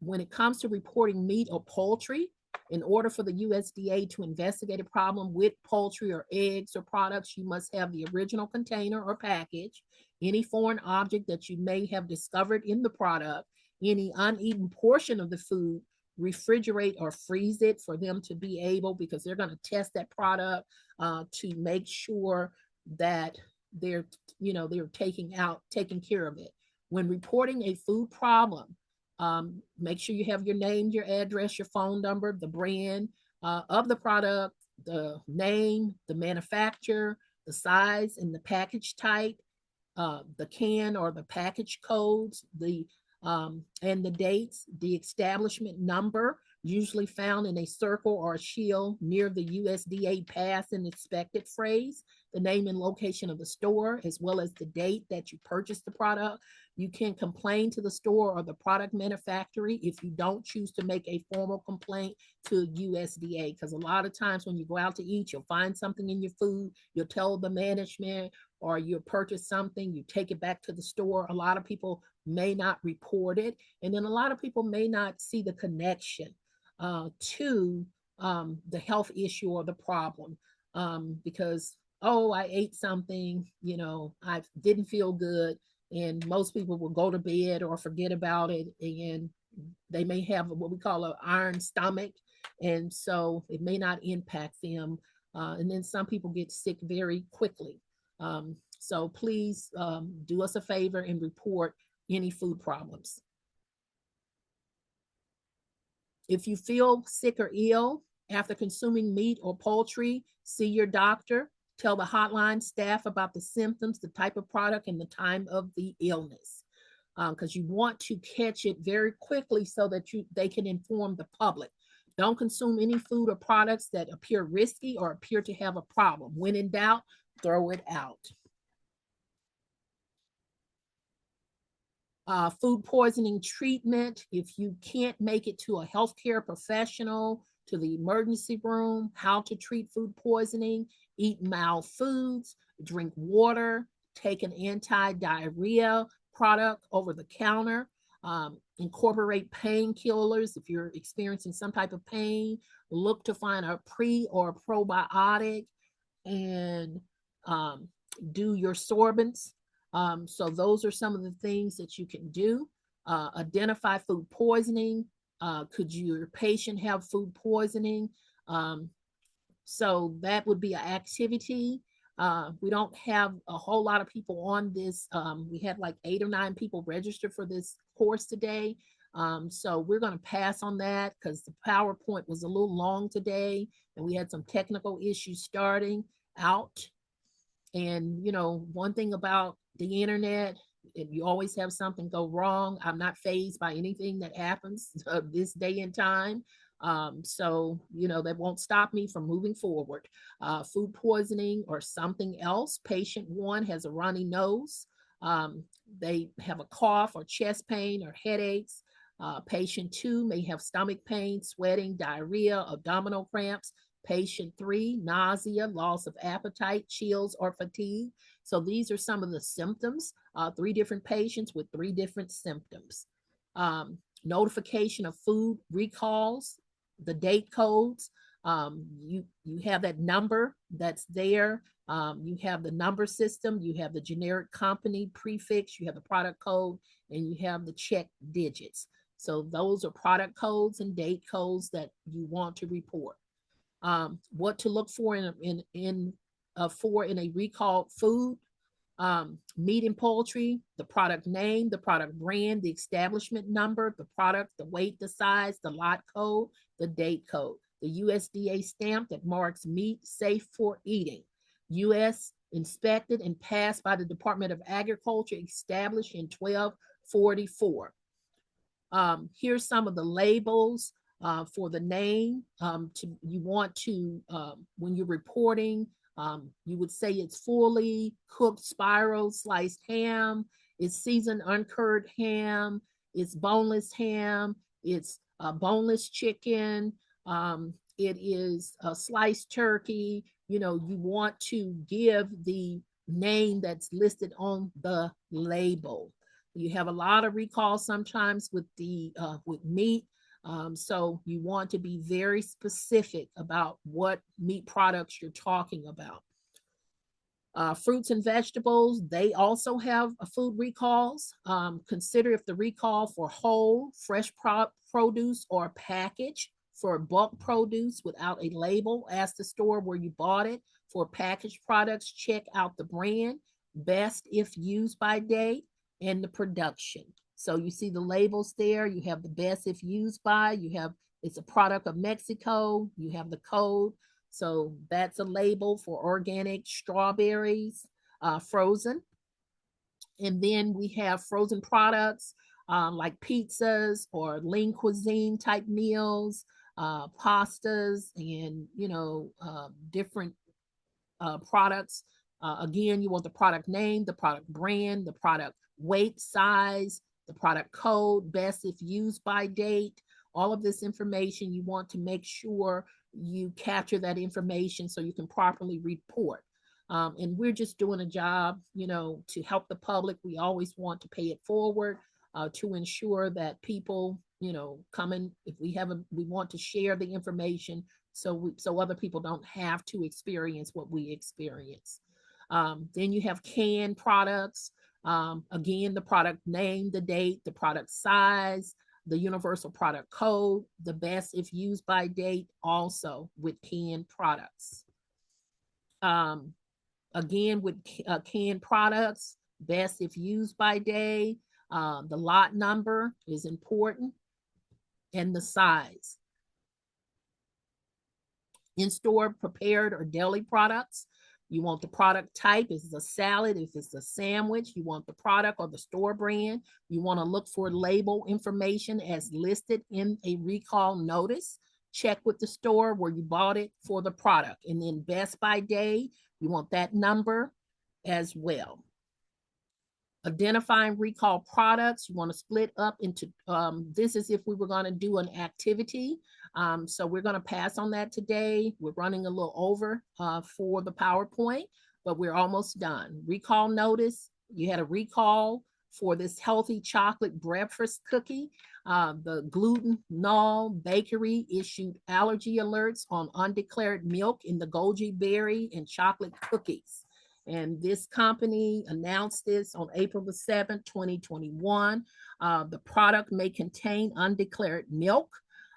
When it comes to reporting meat or poultry, in order for the USDA to investigate a problem with poultry or eggs or products, you must have the original container or package, any foreign object that you may have discovered in the product, any uneaten portion of the food, refrigerate or freeze it for them to be able, because they're going to test that product to make sure that they're taking care of it. When reporting a food problem, make sure you have your name, your address, your phone number, the brand of the product, the name, the manufacturer, the size and the package type, the can or the package codes, and the dates, the establishment number, usually found in a circle or a shield near the USDA pass and inspected phrase, the name and location of the store, as well as the date that you purchased the product. You can complain to the store or the product manufacturer if you don't choose to make a formal complaint to USDA, because a lot of times when you go out to eat, you'll find something in your food, you'll tell the management, or you'll purchase something, you take it back to the store. A lot of people may not report it, and then a lot of people may not see the connection to the health issue or the problem, because, oh, I ate something, I didn't feel good, and most people will go to bed or forget about it, and they may have what we call an iron stomach, and so it may not impact them, and then some people get sick very quickly. So please do us a favor and report any food problems. If you feel sick or ill after consuming meat or poultry, see your doctor. Tell the hotline staff about the symptoms, the type of product, and the time of the illness, because you want to catch it very quickly so that they can inform the public. Don't consume any food or products that appear risky or appear to have a problem. When in doubt, throw it out. Food poisoning treatment. If you can't make it to a healthcare professional, to the emergency room, how to treat food poisoning: eat mild foods, drink water, take an anti-diarrhea product over the counter, incorporate painkillers. If you're experiencing some type of pain, look to find a pre or probiotic, and um, do your sorbents. So those are some of the things that you can do. Identify food poisoning. Could your patient have food poisoning? Um, so that would be an activity. We don't have a whole lot of people on this. We had like 8 or 9 people registered for this course today. So we're going to pass on that because the PowerPoint was a little long today and we had some technical issues starting out. And, you know, one thing about the internet, if you always have something go wrong. I'm not fazed by anything that happens this day and time. So, you know, that won't stop me from moving forward. Food poisoning or something else. Patient 1 has a runny nose. They have a cough or chest pain or headaches. Patient 2 may have stomach pain, sweating, diarrhea, abdominal cramps. Patient 3, nausea, loss of appetite, chills, or fatigue. So these are some of the symptoms. 3 different patients with 3 different symptoms. Notification of food recalls, the date codes. You have that number that's there. You have the number system. You have the generic company prefix. You have the product code, and you have the check digits. So those are product codes and date codes that you want to report. What to look for in a recalled food: meat and poultry, the product name, the product brand, the establishment number, the product, the weight, the size, the lot code, the date code, the USDA stamp that marks meat safe for eating, US inspected and passed by the Department of Agriculture, established in 1244. Here's some of the labels for the name. You want to, when you're reporting, you would say it's fully cooked spiral sliced ham, it's seasoned uncured ham, it's boneless ham, it's boneless chicken, it is a sliced turkey. You know, you want to give the name that's listed on the label. You have a lot of recalls sometimes with meat. So you want to be very specific about what meat products you're talking about. Fruits and vegetables, they also have food recalls. Consider if the recall for whole, fresh produce or package. For bulk produce without a label, ask the store where you bought it. For packaged products, check out the brand, best if used by date, and the production. So you see the labels there. You have the best if used by, you have it's a product of Mexico, you have the code. So that's a label for organic strawberries, frozen. And then we have frozen products like pizzas or lean cuisine type meals, pastas, and, you know, different products. Again, you want the product name, the product brand, the product weight, size, the product code, best if used by date. All of this information, you want to make sure you capture that information so you can properly report. And we're just doing a job, you know, to help the public. We always want to pay it forward to ensure that people, you know, come in. If we want to share the information so other people don't have to experience what we experience. Then you have canned products. Again, the product name, the date, the product size, the universal product code, the best if used by date, also with canned products. Again, with canned products, best if used by day, the lot number is important, and the size. In-store prepared or deli products, you want the product type. If it's a salad, if it's a sandwich, you want the product or the store brand. You want to look for label information as listed in a recall notice. check with the store where you bought it for the product. And then best by day, you want that number as well. Identifying recall products, you want to split up into, this is if we were going to do an activity. So we're going to pass on that today. We're running a little over for the PowerPoint, but we're almost done. Recall notice, you had a recall for this healthy chocolate breakfast cookie. The gluten null bakery issued allergy alerts on undeclared milk in the goji berry and chocolate cookies. And this company announced this on April the 7th, 2021. The product may contain undeclared milk.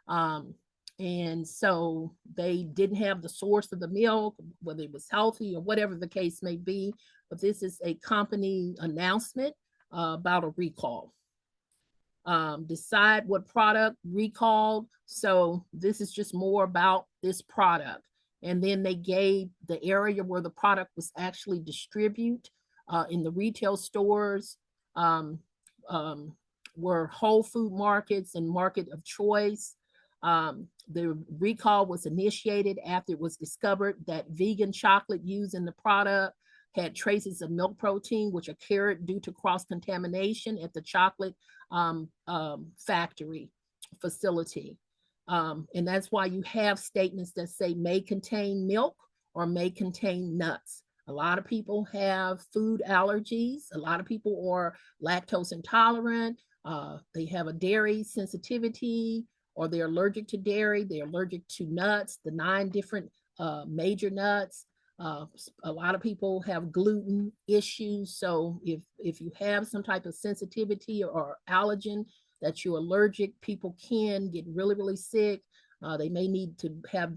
And so they didn't have the source of the milk, whether it was healthy or whatever the case may be. But this is a company announcement about a recall. Decide what product recalled. So this is just more about this product. And then they gave the area where the product was actually distributed in the retail stores, were Whole Food markets and market of choice. The recall was initiated after it was discovered that vegan chocolate used in the product had traces of milk protein, which occurred due to cross-contamination at the chocolate factory facility. And that's why you have statements that say may contain milk or may contain nuts. A lot of people have food allergies. A lot of people are lactose intolerant. They have a dairy sensitivity, or they're allergic to dairy. They're allergic to nuts, the 9 different major nuts. A lot of people have gluten issues. So if you have some type of sensitivity or allergen that you're allergic, people can get really, really sick. They may need to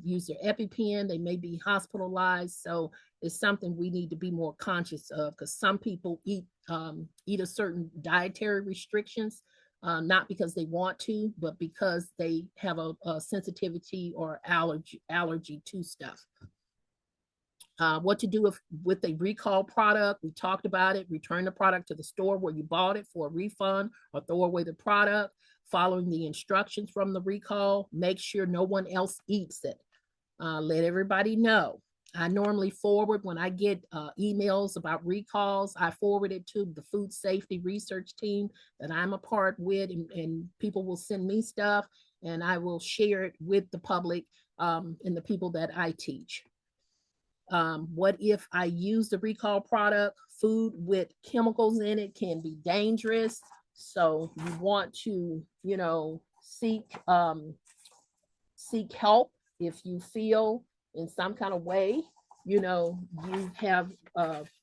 use their EpiPen. They may be hospitalized. So it's something we need to be more conscious of, because some people eat a certain dietary restrictions, not because they want to, but because they have a sensitivity or allergy to stuff. What to do with a recall product. We talked about it. Return the product to the store where you bought it for a refund, or throw away the product. Following the instructions from the recall. Make sure no one else eats it. Let everybody know. I normally forward, when I get emails about recalls, I forward it to the food safety research team that I'm a part with, and people will send me stuff, and I will share it with the public and the people that I teach. What if I use the recall product? Food with chemicals in it can be dangerous. So you want to, seek help if you feel in some kind of way, you have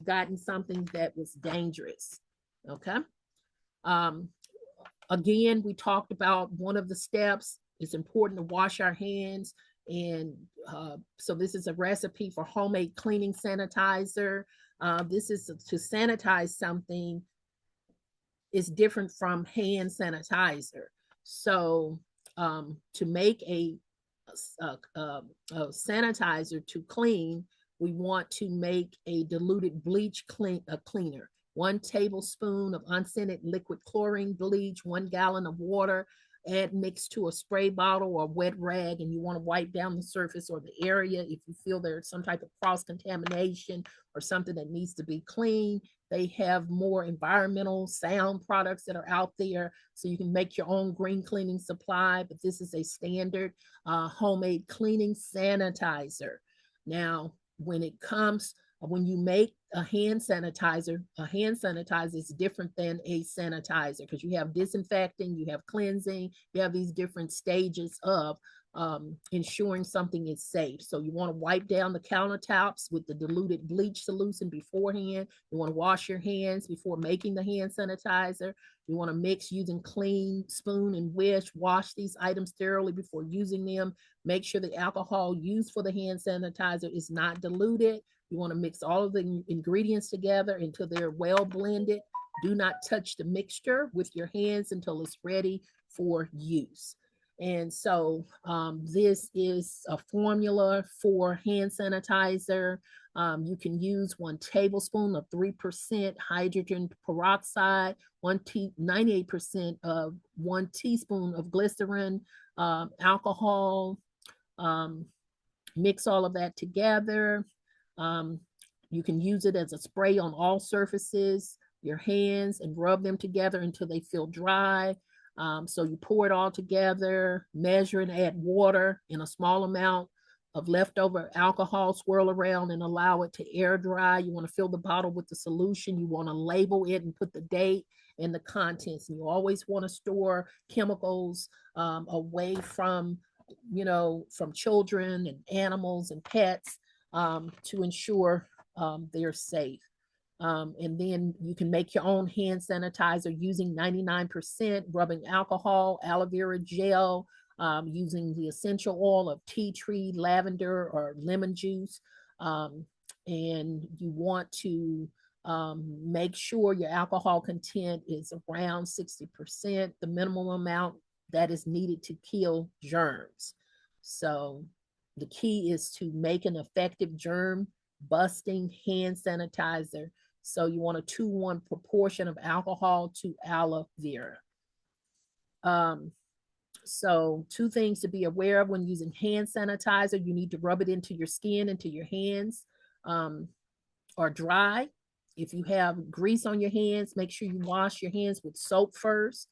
gotten something that was dangerous. Okay. Again, we talked about one of the steps. It's important to wash our hands. And so this is a recipe for homemade cleaning sanitizer. This is to sanitize something is different from hand sanitizer. So to make a sanitizer to clean, we want to make a diluted bleach cleaner. 1 tablespoon of unscented liquid chlorine bleach, 1 gallon of water, add mixed to a spray bottle or wet rag, and you want to wipe down the surface or the area if you feel there's some type of cross-contamination or something that needs to be cleaned. They have more environmental sound products that are out there, so you can make your own green cleaning supply, but this is a standard homemade cleaning sanitizer. Now, when you make a hand sanitizer is different than a sanitizer, because you have disinfecting, you have cleansing, you have these different stages of ensuring something is safe. So you want to wipe down the countertops with the diluted bleach solution beforehand. You want to wash your hands before making the hand sanitizer. You want to mix using clean spoon and whisk. Wash these items thoroughly before using them. Make sure the alcohol used for the hand sanitizer is not diluted. You want to mix all of the ingredients together until they're well blended. Do not touch the mixture with your hands until it's ready for use. And so this is a formula for hand sanitizer. You can use 1 tablespoon of 3% hydrogen peroxide, 98% of 1 teaspoon of glycerin, alcohol, Mix all of that together. Um, you can use it as a spray on all surfaces, your hands, and rub them together until they feel dry. So you pour it all together, measure and add water in a small amount of leftover alcohol, swirl around and allow it to air dry. You want to fill the bottle with the solution. You want to label it and put the date and the contents. And you always want to store chemicals away from, from children and animals and pets, to ensure they're safe. And then you can make your own hand sanitizer using 99% rubbing alcohol, aloe vera gel, using the essential oil of tea tree, lavender, or lemon juice. And you want to make sure your alcohol content is around 60%, the minimum amount that is needed to kill germs. So the key is to make an effective germ busting hand sanitizer. So you want a 2:1 proportion of alcohol to aloe vera. So 2 things to be aware of when using hand sanitizer: you need to rub it into your skin, into your hands, or dry. If you have grease on your hands, make sure you wash your hands with soap first.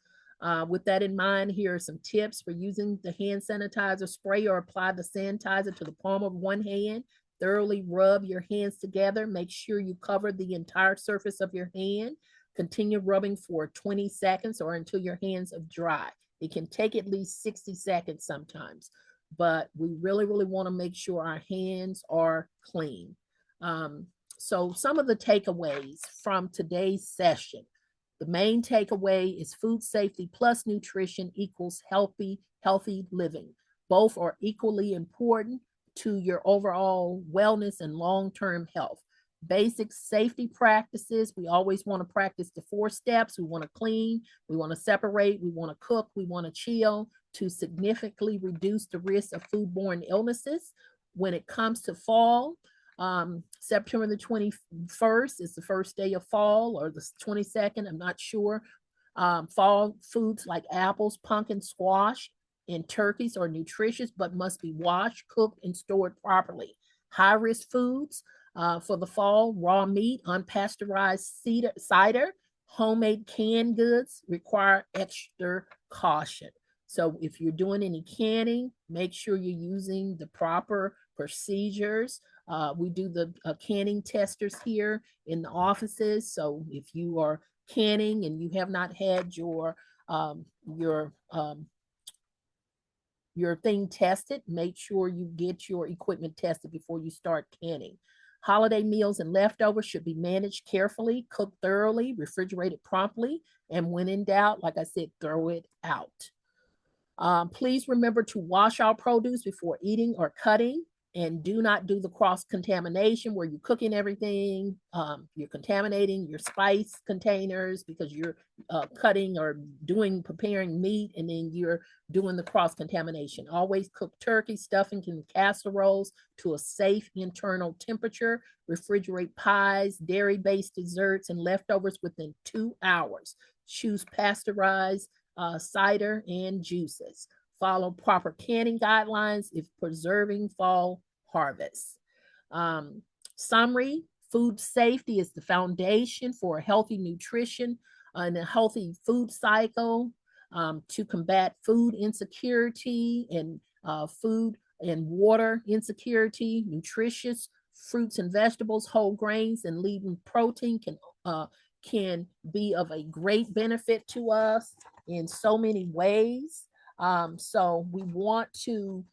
With that in mind, here are some tips for using the hand sanitizer. Spray or apply the sanitizer to the palm of one hand. Thoroughly rub your hands together. Make sure you cover the entire surface of your hand. Continue rubbing for 20 seconds or until your hands are dry. It can take at least 60 seconds sometimes, but we really, really want to make sure our hands are clean. So some of the takeaways from today's session. The main takeaway is food safety plus nutrition equals healthy living. Both are equally important to your overall wellness and long-term health. Basic safety practices, we always want to practice the 4 steps. We want to clean, we want to separate, we want to cook, we want to chill to significantly reduce the risk of foodborne illnesses. When it comes to fall, September the 21st is the first day of fall, or the 22nd, I'm not sure. Fall foods like apples, pumpkin, squash, and turkeys are nutritious but must be washed, cooked, and stored properly. High risk foods for the fall: raw meat, unpasteurized cider, homemade canned goods require extra caution. So if you're doing any canning, make sure you're using the proper procedures. We do the canning testers here in the offices. So if you are canning and you have not had your thing tested, make sure you get your equipment tested before you start canning. Holiday meals and leftovers should be managed carefully, cooked thoroughly, refrigerated promptly, and when in doubt, like I said, throw it out. Please remember to wash our produce before eating or cutting, and do not do the cross-contamination where you're cooking everything. You're contaminating your spice containers because you're cutting or preparing meat, and then you're doing the cross-contamination. Always cook turkey, stuffing in casseroles to a safe internal temperature. Refrigerate pies, dairy-based desserts, and leftovers within 2 hours. Choose pasteurized cider and juices. Follow proper canning guidelines if preserving fall harvest. Summary: food safety is the foundation for a healthy nutrition and a healthy food cycle, to combat food insecurity and food and water insecurity. Nutritious fruits and vegetables, whole grains, and lean protein can be of a great benefit to us in so many ways. So we want to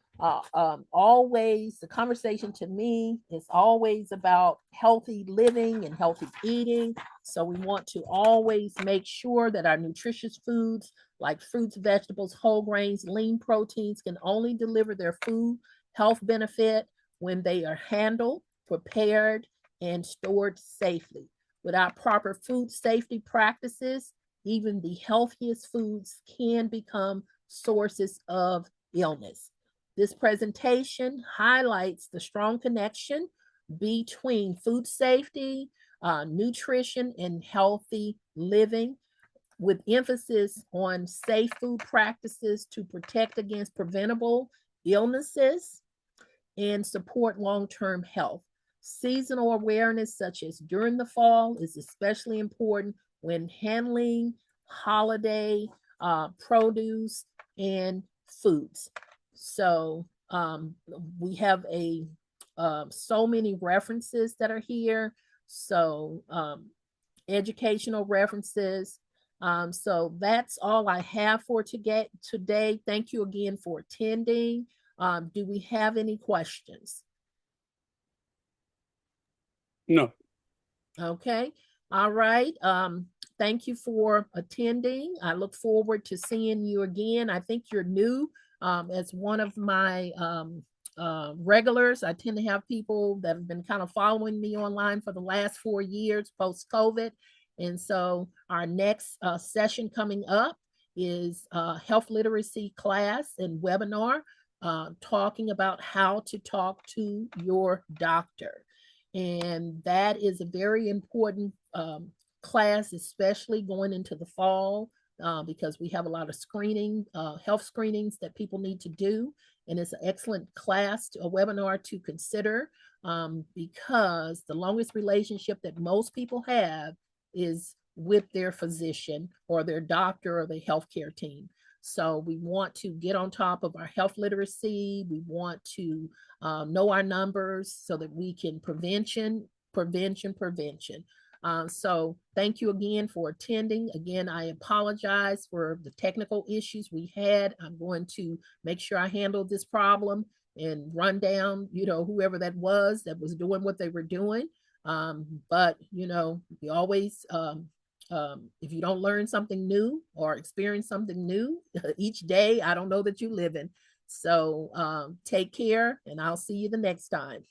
always, the conversation to me is always about healthy living and healthy eating. So we want to always make sure that our nutritious foods like fruits, vegetables, whole grains, lean proteins can only deliver their food health benefit when they are handled, prepared, and stored safely. Without proper food safety practices, even the healthiest foods can become sources of illness. This presentation highlights the strong connection between food safety, nutrition, and healthy living, with emphasis on safe food practices to protect against preventable illnesses, and support long-term health. Seasonal awareness, such as during the fall, is especially important when handling holiday produce and foods. So we have so many references that are here. So educational references. So that's all I have for today. Thank you again for attending. Do we have any questions? No. Okay. All right. Thank you for attending. I look forward to seeing you again. I think you're new as one of my regulars. I tend to have people that have been kind of following me online for the last 4 years post-COVID. And so our next session coming up is health literacy class and webinar talking about how to talk to your doctor. And that is a very important class, especially going into the fall, because we have a lot of screening, health screenings that people need to do. And it's an excellent class, a webinar to consider, because the longest relationship that most people have is with their physician or their doctor or the healthcare team. So we want to get on top of our health literacy. We want to know our numbers so that we can prevention. So thank you again for attending. Again, I apologize for the technical issues we had. I'm going to make sure I handle this problem and run down, whoever that was doing what they were doing. But, we always, if you don't learn something new or experience something new each day, I don't know that you live in. So take care, and I'll see you the next time.